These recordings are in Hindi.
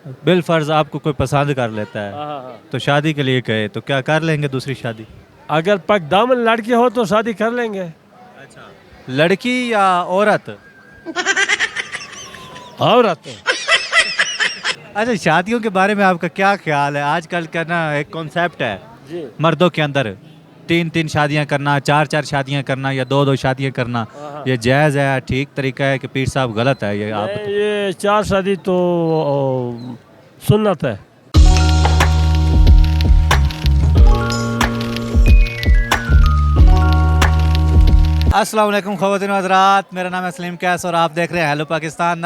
बिल फर्ज आपको कोई पसंद कर लेता है हाँ, हाँ। तो शादी के लिए कहे तो क्या कर लेंगे दूसरी शादी? अगर पक दामन लड़की हो तो शादी कर लेंगे। अच्छा, लड़की या औरत? औरत। अच्छा, शादियों के बारे में आपका क्या ख्याल है? आजकल का ना एक कॉन्सेप्ट है जी। मर्दों के अंदर, तीन तीन शादियां करना, चार चार शादियां करना या दो दो शादियां करना, हाँ, हाँ। ये जायज़ है, ठीक तरीका है कि पीर साहब गलत है? ये आप नहीं, ये 4 शादी तो सुन्नत है। अस्सलाम वालेकुम ख़वातीन व हज़रात, मेरा नाम है सलीम कैस और आप देख रहे हैं हेलो पाकिस्तान।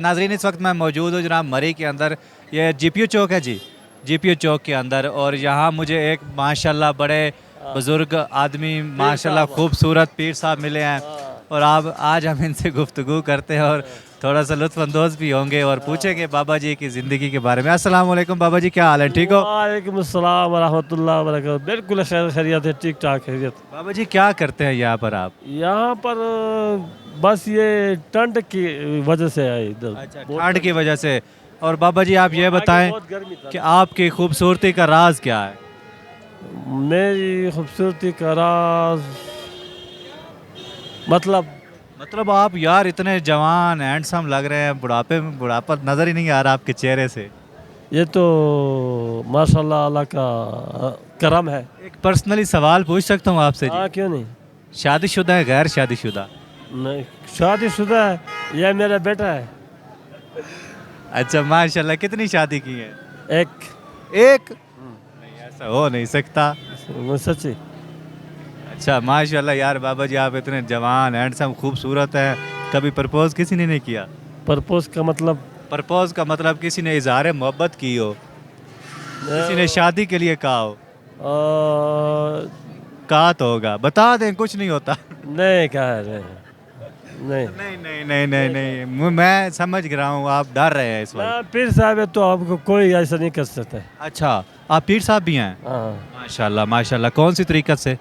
नाजरीन, इस वक्त मैं मौजूद हूँ जनाब मरी के अंदर। ये जीपीयू चौक है जी, जीपीयू चौक के अंदर। और यहाँ मुझे एक माशाल्लाह बड़े बुज़ुर्ग आदमी, माशाल्लाह साहब। खूबसूरत पीर साहब मिले हैं। और आप आज हम इनसे गुफ्तगू करते हैं और थोड़ा सा लुत्फ़अंदोज़ भी होंगे और पूछेंगे बाबा जी की ज़िंदगी के बारे में। अस्सलाम वालेकुम बाबा जी, क्या हाल है, ठीक हो? वालेकुम अस्सलाम व रहमतुल्लाहि व बरकातहू। बिल्कुल खैरियत है, ठीक ठाक खैरियत। बाबा जी क्या करते हैं यहाँ पर आप? यहाँ पर बस ये ठंड की वजह से है इधर। अच्छा, बहुत ठंड की वजह से। और बाबा जी आप ये आगे बताएं बहुत गर्मी था। कि आपकी खूबसूरती का राज क्या है? मेरी खूबसूरती का राज मतलब मतलब आप यार इतने जवान हैंडसम लग रहे हैं, बुढ़ापे में बुढ़ापा नज़र ही नहीं आ रहा आपके चेहरे से। ये तो माशाल्लाह अल्लाह का करम है। एक पर्सनली सवाल पूछ सकता हूँ आपसे हाँ, जी? क्यों नहीं। शादीशुदा है, गैर शादीशुदा? नहीं, शादीशुदा है। यह मेरा बेटा है। अच्छा, माशाल्लाह, कितनी शादी की है? एक। एक? नहीं, ऐसा हो नहीं सकता। सच्ची। अच्छा, माशाल्लाह यार बाबा जी, आप इतने जवान हैंडसम खूबसूरत हैं, कभी प्रपोज किसी ने नहीं किया? परपोज का मतलब प्रपोज का मतलब किसी ने इजहार मोहब्बत की हो, किसी ने शादी के लिए कहा हो? कहा तो होगा, बता दें, कुछ नहीं होता। नहीं कहा नहीं। नहीं। नहीं नहीं नहीं नहीं नहीं, मैं समझ रहा हूँ आप डर रहे हैं इस वक्त। हाँ, पीर साहब है तो आपको कोई ऐसा नहीं कर सकता है। अच्छा, आप पीर साहब भी हैं? हाँ। माशाल्लाह माशाल्लाह, कौन सी तरीक़त से?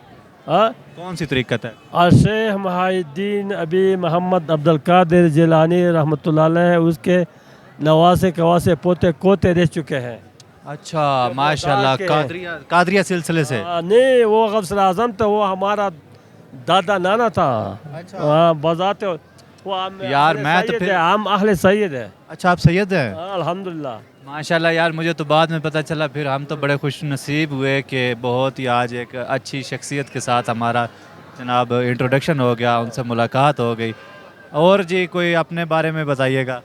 हाँ। कौन सी तरीक़त है? और शेख महाउद्दीन अबी मोहम्मद अब्दुल कादिर जिलानी रहमतुल्लाह अलैह, उसके नवासे कवासे पोते कोते रह चुके हैं। अच्छा, माशाल्लाह, कादरिया कादरिया सिलसिले से? नहीं, वो गौसुल आज़म था, वो हमारा दादा नाना था। अच्छा। हाँ, बजाते वो यार मैं तो फिर हम अहले सैयद है। अच्छा, आप सैयद हैं? हाँ, अल्हम्दुलिल्लाह। माशाल्लाह यार, मुझे तो बाद में पता चला, फिर हम तो बड़े खुश नसीब हुए कि बहुत ही आज एक अच्छी शख्सियत के साथ हमारा जनाब इंट्रोडक्शन हो गया, उनसे मुलाकात हो गई। और जी कोई अपने बारे में बताइएगा।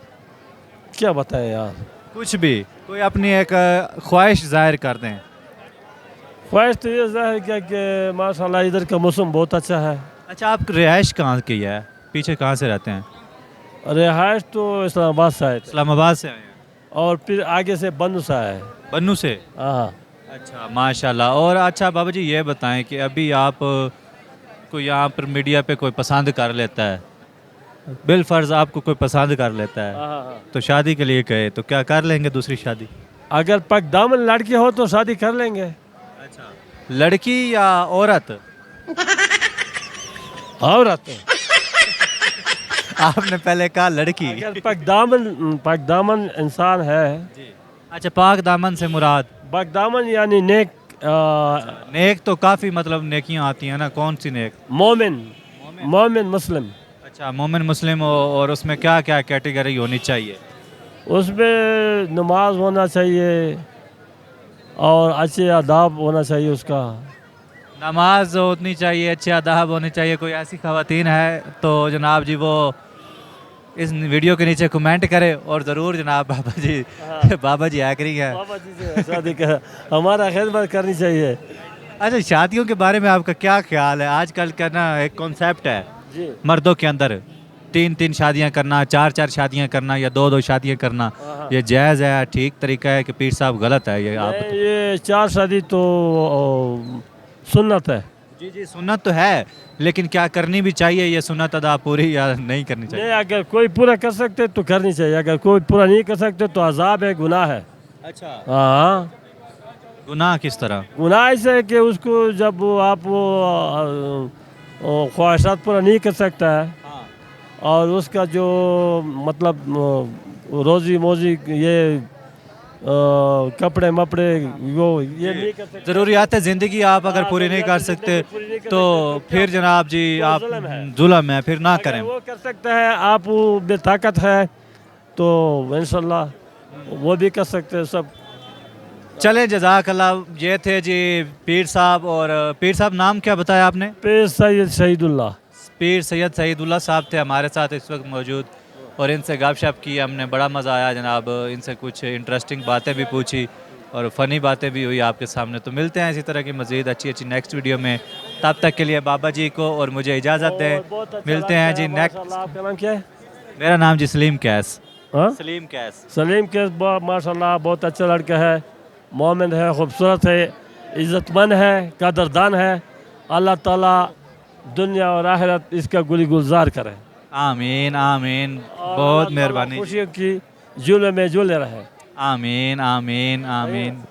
क्या बताएं यार। कुछ भी, कोई अपनी एक ख्वाहिश जाहिर कर दें। ख्वाहिश तो ये ज़ाहिर किया कि माशाल्लाह इधर का मौसम बहुत अच्छा है। अच्छा, आप रिहाइश कहाँ की है, पीछे कहाँ से रहते हैं? रिहाइश तो इस्लामाबाद साइड इस्लामाबाद से आए हैं? और फिर आगे से बन्नू सा है। बन्नू से? हाँ। अच्छा, माशाल्लाह। और अच्छा बाबा जी ये बताएं कि अभी आप को यहाँ पर मीडिया पे कोई पसंद कर लेता है, बिल फर्ज आपको कोई पसंद कर लेता है हाँ। तो शादी के लिए कहे तो क्या कर लेंगे दूसरी शादी? अगर पक दामन लड़की हो तो शादी कर लेंगे। अच्छा, लड़की या औरत? औरत। आपने पहले कहा लड़की। अगर पक दामन इंसान है। जी। अच्छा, पाक दामन से मुराद? पक दामन यानी नेक, नेक तो काफ़ी मतलब नेकियां आती हैं ना, कौन सी नेक? मोमिन। मोमिन मुस्लिम। अच्छा, मोमिन मुस्लिम हो, और उसमें क्या क्या कैटेगरी होनी चाहिए? उसमें नमाज होना चाहिए और अच्छे आदाब होना चाहिए उसका। नमाज होनी चाहिए, अच्छे आदाब होने चाहिए। कोई ऐसी खवातीन है तो जनाब जी वो इस वीडियो के नीचे कमेंट करे और ज़रूर जनाब बाबा जी बाबा जी आखिरी है। बाबा जी से शादी का हमारा खिदमत करनी चाहिए। अच्छा, शादियों के बारे में आपका क्या ख्याल है? आजकल का ना एक कॉन्सेप्ट है जी। मर्दों के अंदर, तीन तीन शादियां करना, चार चार शादियां करना या दो दो शादियां करना, हाँ। ये जायज़ है, ठीक तरीका है कि पीर साहब गलत है? ये आप नहीं, ये 4 शादी तो सुन्नत है। जी जी, सुन्नत तो है, लेकिन क्या करनी भी चाहिए ये सुन्नत अदा पूरी या नहीं करनी चाहिए? नहीं, अगर कोई पूरा कर सकते तो करनी चाहिए, अगर कोई पूरा नहीं कर सकते तो अजाब है, गुनाह है। अच्छा, हाँ। गुनाह किस तरह? गुनाह ऐसे है कि उसको जब वो आप वो ख्वाहिशात पूरा नहीं कर सकता है हाँ। और उसका जो मतलब रोज़ी मोजी ये कपड़े मपड़े वो ये नहीं कर सकते। ज़रूरियात ज़िंदगी आप अगर पूरी नहीं कर सकते तो फिर जनाब जी आप जुल्म है, फिर ना अगर करें। वो कर सकता है, आप वो बेताकत है तो इंशाल्लाह वो भी कर सकते हैं सब। चले जज़ाकल्लाह। ये थे जी पीर साहब। और पीर साहब नाम क्या बताया आपने? पे सैयद शहीदुल्लाह। पीर सैयद सईदुल्लाह साहब थे हमारे साथ इस वक्त मौजूद, और इनसे गपशप की हमने, बड़ा मज़ा आया जनाब। इनसे कुछ इंटरेस्टिंग बातें भी पूछी और फ़नी बातें भी हुई आपके सामने। तो मिलते हैं इसी तरह की मज़ीद अच्छी अच्छी नेक्स्ट वीडियो में। तब तक के लिए बाबा जी को और मुझे इजाज़त और बहुत दें। अच्छा मिलते लगता हैं है, जी नेक्स्ट। माशाल्लाह। आपका नाम क्या है? मेरा नाम जी सलीम कैस। हाँ? सलीम कैस। सलीम के माशाल्लाह बहुत अच्छा लड़का है, मोमिन है, खूबसूरत है, इज़्ज़तमंद है, कदरदान है। अल्लाह ताला दुनिया और आखिरत इसका गुलजार करे। आमीन आमीन। और बहुत अल्लाह ताला मेहरबानी। खुशियों की झूले में झूले रहे। आमीन आमीन आमीन।